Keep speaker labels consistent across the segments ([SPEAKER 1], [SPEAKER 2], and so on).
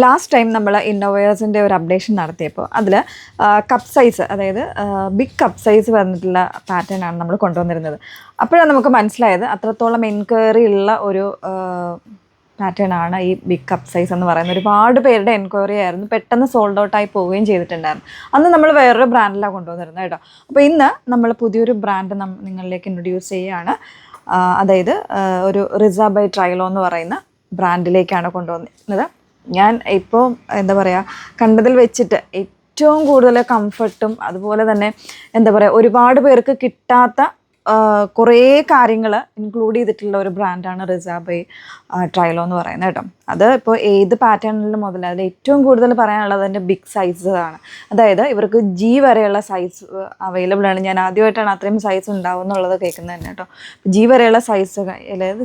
[SPEAKER 1] Last time നമ്മൾ ഇന്നോവേഴ്സിൻ്റെ ഒരു updation നടത്തിയപ്പോൾ അതിൽ കപ്പ് സൈസ്, അതായത് ബിഗ് കപ്പ് സൈസ് വന്നിട്ടുള്ള പാറ്റേൺ ആണ് നമ്മൾ കൊണ്ടുവന്നിരുന്നത്. അപ്പോഴാണ് നമുക്ക് മനസ്സിലായത് അത്രത്തോളം എൻക്വയറി ഉള്ള ഒരു പാറ്റേൺ ആണ് ഈ ബിഗ് കപ്പ് സൈസ് എന്ന് പറയുന്നത്. ഒരുപാട് പേരുടെ എൻക്വയറി ആയിരുന്നു, പെട്ടെന്ന് സോൾഡ് ഔട്ടായി പോവുകയും ചെയ്തിട്ടുണ്ടായിരുന്നു. അന്ന് നമ്മൾ വേറൊരു ബ്രാൻഡിലാണ് കൊണ്ടുവന്നിരുന്നത് കേട്ടോ. അപ്പോൾ ഇന്ന് നമ്മൾ പുതിയൊരു ബ്രാൻഡ് നിങ്ങളിലേക്ക് ഇൻട്രൊഡ്യൂസ് ചെയ്യുകയാണ്. അതായത് ഒരു റിസ ബൈ ട്രൈലോ എന്ന് പറയുന്ന ബ്രാൻഡിലേക്കാണ് കൊണ്ടുവന്നിരുന്നത്. ഞാൻ ഇപ്പോൾ എന്താ പറയുക, കണ്ടതിൽ വെച്ചിട്ട് ഏറ്റവും കൂടുതൽ കംഫർട്ടും അതുപോലെ തന്നെ എന്താ പറയുക, ഒരുപാട് പേർക്ക് കിട്ടാത്ത കുറേ കാര്യങ്ങൾ ഇൻക്ലൂഡ് ചെയ്തിട്ടുള്ള ഒരു ബ്രാൻഡാണ് റിസ ബൈ ട്രൈലോ എന്ന് പറയുന്നത് കേട്ടോ. അത് ഇപ്പോൾ ഏത് പാറ്റേണിലും മുതൽ അതിൽ ഏറ്റവും കൂടുതൽ പറയാനുള്ളത് അതിൻ്റെ ബിഗ് സൈസാണ്. അതായത് ഇവർക്ക് ജി വരെയുള്ള സൈസ് അവൈലബിൾ ആണ്. ഞാൻ ആദ്യമായിട്ടാണ് അത്രയും സൈസ് ഉണ്ടാവും എന്നുള്ളത് കേൾക്കുന്നത് തന്നെ കേട്ടോ. ജി വരെയുള്ള സൈസ്, അതായത്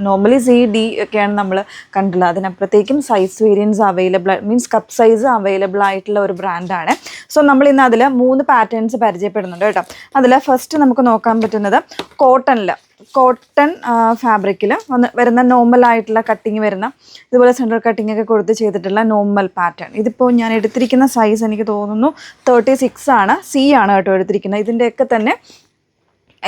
[SPEAKER 1] നോർമലി സി ഡി ഒക്കെയാണ് നമ്മൾ കണ്ടുള്ളത്. അതിനപ്പുറത്തേക്കും size variants available, means cup size available ആയിട്ടുള്ള ഒരു ബ്രാൻഡാണ്. സോ നമ്മൾ ഇന്ന് അതിൽ 3 പാറ്റേൺസ് പരിചയപ്പെടുന്നുണ്ട് കേട്ടോ. അതിൽ ഫസ്റ്റ് നമുക്ക് നോക്കാൻ പറ്റുന്നത് കോട്ടൺ ഫാബ്രിക്കിൽ വരുന്ന നോർമലായിട്ടുള്ള കട്ടിങ് വരുന്ന, ഇതുപോലെ സെൻട്രൽ കട്ടിങ് ഒക്കെ കൊടുത്ത് ചെയ്തിട്ടുള്ള നോർമൽ പാറ്റേൺ. ഇതിപ്പോൾ ഞാൻ എടുത്തിരിക്കുന്ന സൈസ് എനിക്ക് തോന്നുന്നു 36 ആണ്, സി ആണ് കേട്ടോ എടുത്തിരിക്കുന്നത്. ഇതിൻ്റെയൊക്കെ തന്നെ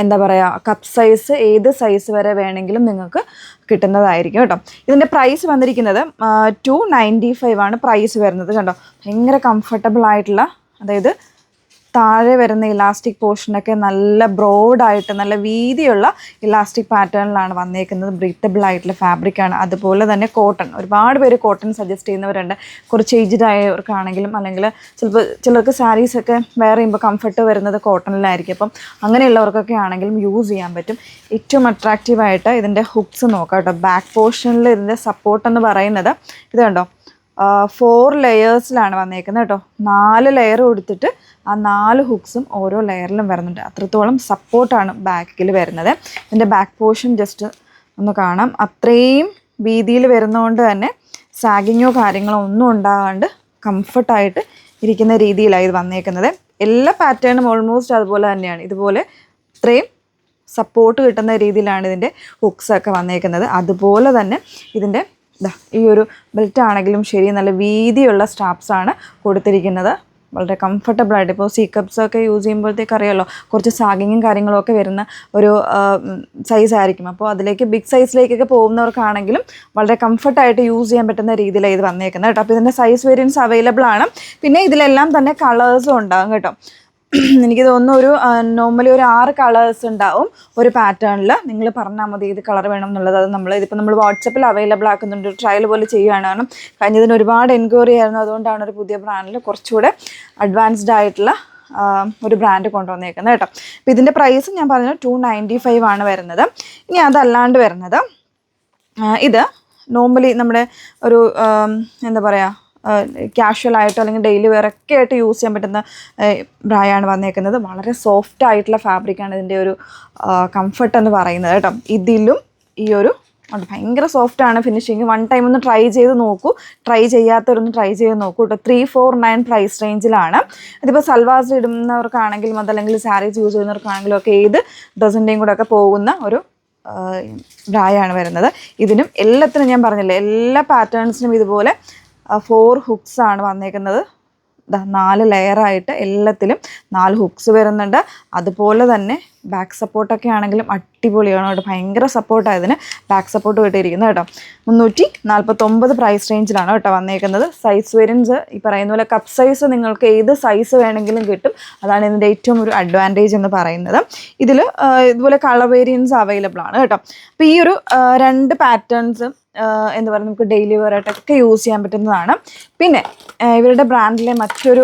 [SPEAKER 1] എന്താ പറയുക, കപ്പ് സൈസ് ഏത് സൈസ് വരെ വേണമെങ്കിലും നിങ്ങൾക്ക് കിട്ടുന്നതായിരിക്കും കേട്ടോ. ഇതിൻ്റെ പ്രൈസ് വന്നിരിക്കുന്നത് 295 ആണ് പ്രൈസ് വരുന്നത് കണ്ടോ. ഭയങ്കര കംഫർട്ടബിൾ ആയിട്ടുള്ള, അതായത് താഴെ വരുന്ന ഇലാസ്റ്റിക് പോർഷനൊക്കെ നല്ല ബ്രോഡായിട്ട് നല്ല വീതിയുള്ള ഇലാസ്റ്റിക് പാറ്റേണിലാണ് വന്നേക്കുന്നത്. ബ്രീത്തബിൾ ആയിട്ടുള്ള ഫാബ്രിക്കാണ്. അതുപോലെ തന്നെ കോട്ടൺ, ഒരുപാട് പേര് കോട്ടൺ സജസ്റ്റ് ചെയ്യുന്നവരുണ്ട്. കുറച്ച് ഏജ്ഡ് ആയവർക്കാണെങ്കിലും, അല്ലെങ്കിൽ ചിലർക്ക് സാരീസൊക്കെ വെയർ ചെയ്യുമ്പോൾ കംഫർട്ട് വരുന്നത് കോട്ടണിലായിരിക്കും. അപ്പം അങ്ങനെയുള്ളവർക്കൊക്കെ ആണെങ്കിലും യൂസ് ചെയ്യാൻ പറ്റും. ഏറ്റവും അട്രാക്റ്റീവായിട്ട് ഇതിൻ്റെ ഹുക്സ് നോക്കാം കേട്ടോ. ബാക്ക് പോർഷനിൽ ഇതിൻ്റെ സപ്പോർട്ട് എന്ന് പറയുന്നത് ഇത് കണ്ടോ, 4 ലെയേഴ്സിലാണ് വന്നേക്കുന്നത് കേട്ടോ. 4 ലെയർ കൊടുത്തിട്ട് ആ 4 ഹുക്സും ഓരോ ലെയറിലും വരുന്നുണ്ട്. അത്രത്തോളം സപ്പോർട്ടാണ് ബാക്കിൽ വരുന്നത്. ഇതിൻ്റെ ബാക്ക് പോർഷൻ ജസ്റ്റ് ഒന്ന് കാണാം. അത്രയും വീതിയിൽ വരുന്നതുകൊണ്ട് തന്നെ സാഗിങ്ങോ കാര്യങ്ങളോ ഒന്നും ഉണ്ടാകാണ്ട് കംഫർട്ടായിട്ട് ഇരിക്കുന്ന രീതിയിലാണ് ഇത് വന്നേക്കുന്നത്. എല്ലാ പാറ്റേണും ഓൾമോസ്റ്റ് അതുപോലെ തന്നെയാണ്. ഇതുപോലെ ഇത്രയും സപ്പോർട്ട് കിട്ടുന്ന രീതിയിലാണ് ഇതിൻ്റെ ഹുക്സൊക്കെ വന്നേക്കുന്നത്. അതുപോലെ തന്നെ ഇതിൻ്റെ ഈ ഒരു ബെൽറ്റ് ആണെങ്കിലും ശരി, നല്ല വീതിയുള്ള സ്ട്രാപ്സാണ് കൊടുത്തിരിക്കുന്നത്. വളരെ കംഫർട്ടബിളായിട്ട്, ഇപ്പോൾ സി കപ്സൊക്കെ യൂസ് ചെയ്യുമ്പോഴത്തേക്ക് അറിയാമല്ലോ, കുറച്ച് സാഗിങ്ങും കാര്യങ്ങളും ഒക്കെ വരുന്ന ഒരു സൈസായിരിക്കും. അപ്പോൾ അതിലേക്ക് ബിഗ് സൈസിലേക്കൊക്കെ പോകുന്നവർക്കാണെങ്കിലും വളരെ കംഫർട്ടായിട്ട് യൂസ് ചെയ്യാൻ പറ്റുന്ന രീതിയിലാണ് ഇത് വന്നേക്കുന്നത് കേട്ടോ. അപ്പോൾ ഇതിൻ്റെ സൈസ് വേരിയൻസ് അവൈലബിൾ ആണ്. പിന്നെ ഇതിലെല്ലാം തന്നെ കളേഴ്സും ഉണ്ടാകും കേട്ടോ. എനിക്ക് തോന്നുന്നു നോർമലി ഒരു 6 കളേഴ്സ് ഉണ്ടാവും ഒരു പാറ്റേണിൽ. നിങ്ങൾ പറഞ്ഞാൽ മതി ഏത് കളർ വേണം എന്നുള്ളത്. അത് ഇതിപ്പോൾ നമ്മൾ വാട്സപ്പിൽ അവൈലബിൾ ആക്കുന്നുണ്ട്. ട്രയൽ പോലെ ചെയ്യുകയാണ്. കാരണം കഴിഞ്ഞതിന് ഒരുപാട് എൻക്വയറി ആയിരുന്നു. അതുകൊണ്ടാണ് ഒരു പുതിയ ബ്രാൻഡിൽ കുറച്ചുകൂടെ അഡ്വാൻസ്ഡ് ആയിട്ടുള്ള ഒരു ബ്രാൻഡ് കൊണ്ടുവന്നേക്കുന്നത് കേട്ടോ. അപ്പോൾ ഇതിൻ്റെ പ്രൈസ് ഞാൻ പറഞ്ഞത് 295 ആണ് വരുന്നത്. ഇനി അതല്ലാണ്ട് വരുന്നത് ഇത് നോർമലി നമ്മുടെ ഒരു എന്താ പറയുക, ക്യാഷ്വൽ ആയിട്ടോ അല്ലെങ്കിൽ ഡെയിലി വെയർ ഒക്കെ ആയിട്ട് യൂസ് ചെയ്യാൻ പറ്റുന്ന ബ്രായാണ് വന്നേക്കുന്നത്. വളരെ സോഫ്റ്റ് ആയിട്ടുള്ള ഫാബ്രിക്കാണ് ഇതിൻ്റെ ഒരു കംഫർട്ട് എന്ന് പറയുന്നത് കേട്ടോ. ഇതിലും ഈ ഒരു ഭയങ്കര സോഫ്റ്റാണ് ഫിനിഷിങ്. 1 ടൈം ഒന്ന് ട്രൈ ചെയ്ത് നോക്കൂ. ട്രൈ ചെയ്യാത്തവരൊന്ന് ട്രൈ ചെയ്ത് നോക്കൂ കേട്ടോ. 349 പ്രൈസ് റേഞ്ചിലാണ്. ഇതിപ്പോൾ സൽവാസ് ഇടുന്നവർക്കാണെങ്കിലും അതല്ലെങ്കിൽ സാരീസ് യൂസ് ചെയ്യുന്നവർക്കാണെങ്കിലും ഒക്കെ ഏത് ഡ്രസ്സിൻ്റെയും കൂടെ ഒക്കെ പോകുന്ന ഒരു ബ്രായാണ് വരുന്നത്. ഇതിനും എല്ലാത്തിനും ഞാൻ പറഞ്ഞില്ലേ, എല്ലാ പാറ്റേൺസിനും ഇതുപോലെ 4 ഹുക്സ് ആണ് വന്നേക്കുന്നത്. 4 ലെയറായിട്ട് എല്ലാത്തിലും 4 ഹുക്സ് വരുന്നുണ്ട്. അതുപോലെ തന്നെ ബാക്ക് സപ്പോർട്ടൊക്കെ ആണെങ്കിലും അടിപൊളിയാണ് കേട്ടോ. ഭയങ്കര സപ്പോർട്ടായതിന് ബാക്ക് സപ്പോർട്ട് കിട്ടിയിരിക്കുന്നത് കേട്ടോ. 349 പ്രൈസ് റേഞ്ചിലാണ് കേട്ടോ വന്നേക്കുന്നത്. സൈസ് വേരിയൻസ് ഈ പറയുന്ന പോലെ കപ്പ് സൈസ് നിങ്ങൾക്ക് ഏത് സൈസ് വേണമെങ്കിലും കിട്ടും. അതാണ് ഇതിൻ്റെ ഏറ്റവും ഒരു അഡ്വാൻറ്റേജ് എന്ന് പറയുന്നത്. ഇതിൽ ഇതുപോലെ കളർ വേരിയൻസ് അവൈലബിൾ ആണ് കേട്ടോ. അപ്പോൾ ഈ ഒരു 2 പാറ്റേൺസും എന്താ പറയുക, നമുക്ക് ഡെയിലി വെയറായിട്ടൊക്കെ യൂസ് ചെയ്യാൻ പറ്റുന്നതാണ്. പിന്നെ ഇവരുടെ ബ്രാൻഡിലെ മറ്റൊരു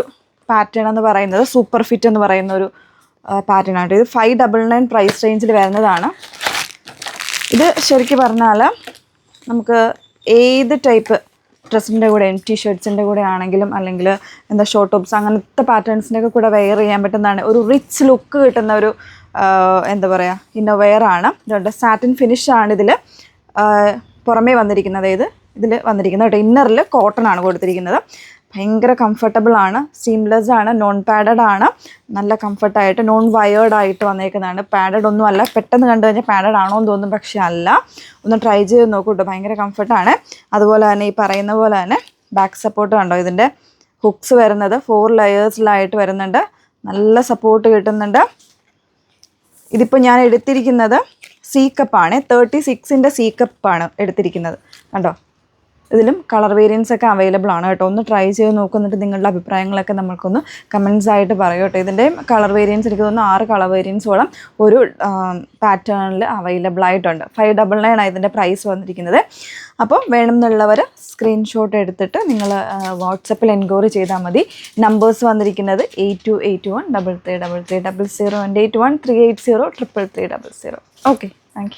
[SPEAKER 1] പാറ്റേൺ എന്ന് പറയുന്നത് സൂപ്പർ ഫിറ്റ് എന്ന് പറയുന്ന ഒരു പാറ്റേൺ ആണ്. ഇത് 599 പ്രൈസ് റേഞ്ചിൽ വരുന്നതാണ്. ഇത് ശരിക്കും പറഞ്ഞാൽ നമുക്ക് ഏത് ടൈപ്പ് ഡ്രസ്സിൻ്റെ കൂടെ, ടീഷർട്ട്സിൻ്റെ കൂടെ ആണെങ്കിലും അല്ലെങ്കിൽ എന്താ ഷോർട്ട് ടോപ്സ് അങ്ങനത്തെ പാറ്റേൺസിൻ്റെ ഒക്കെ കൂടെ വെയർ ചെയ്യാൻ പറ്റുന്നതാണ്. ഒരു റിച്ച് ലുക്ക് കിട്ടുന്ന ഒരു എന്താ പറയുക ഇന്നോവെയർ ആണ്. ഇതുകൊണ്ട് സാറ്റിൻ ഫിനിഷാണ് ഇതിൽ പുറമേ വന്നിരിക്കുന്നത്. ഇതിൽ വന്നിരിക്കുന്നത് കേട്ടോ. ഇന്നറിൽ കോട്ടൺ ആണ് കൊടുത്തിരിക്കുന്നത്. ഭയങ്കര കംഫർട്ടബിൾ ആണ്, സീംലെസ് ആണ്, നോൺ പാഡഡ് ആണ്. നല്ല കംഫർട്ടായിട്ട് നോൺ വയേർഡ് ആയിട്ട് വന്നേക്കുന്നതാണ്. പാഡഡ് ഒന്നും അല്ല. പെട്ടെന്ന് കണ്ടു കഴിഞ്ഞാൽ പാഡഡ് ആണോ എന്ന് തോന്നും, പക്ഷേ അല്ല. ഒന്ന് ട്രൈ ചെയ്ത് നോക്കൂ കേട്ടോ. ഭയങ്കര കംഫർട്ടാണ്. അതുപോലെ തന്നെ ഈ പറയുന്ന പോലെ തന്നെ ബാക്ക് സപ്പോർട്ട് കണ്ടോ, ഇതിൻ്റെ ഹുക്സ് വരുന്നത് 4 ലെയേഴ്സിലായിട്ട് വരുന്നുണ്ട്. നല്ല സപ്പോർട്ട് കിട്ടുന്നുണ്ട്. ഇതിപ്പോൾ ഞാൻ എടുത്തിരിക്കുന്നത് സി കപ്പാണ്, 36ൻ്റെ സി കപ്പാണ് എടുത്തിരിക്കുന്നത്. കണ്ടോ, ഇതിലും കളർ വേരിയൻസ് ഒക്കെ അവൈലബിൾ ആണ് കേട്ടോ. ഒന്ന് ട്രൈ ചെയ്ത് നോക്കുന്നിട്ട് നിങ്ങളുടെ അഭിപ്രായങ്ങളൊക്കെ നമ്മൾക്കൊന്ന് കമൻസ് ആയിട്ട് പറയൂ കേട്ടോ. ഇതിൻ്റെ കളർ വേരിയൻസ് എനിക്ക് തോന്നുന്നു 6 കളർ വേരിയൻസോളം ഒരു പാറ്റേണിൽ അവൈലബിൾ ആയിട്ടുണ്ട്. 599 ഇതിൻ്റെ പ്രൈസ് വന്നിരിക്കുന്നത്. അപ്പോൾ വേണമെന്നുള്ളവർ സ്ക്രീൻഷോട്ട് എടുത്തിട്ട് നിങ്ങൾ വാട്സപ്പിൽ എൻക്വയറി ചെയ്താൽ മതി. നമ്പേഴ്സ് വന്നിരിക്കുന്നത് 8281 333300 and 81380380 33300. ഓക്കെ.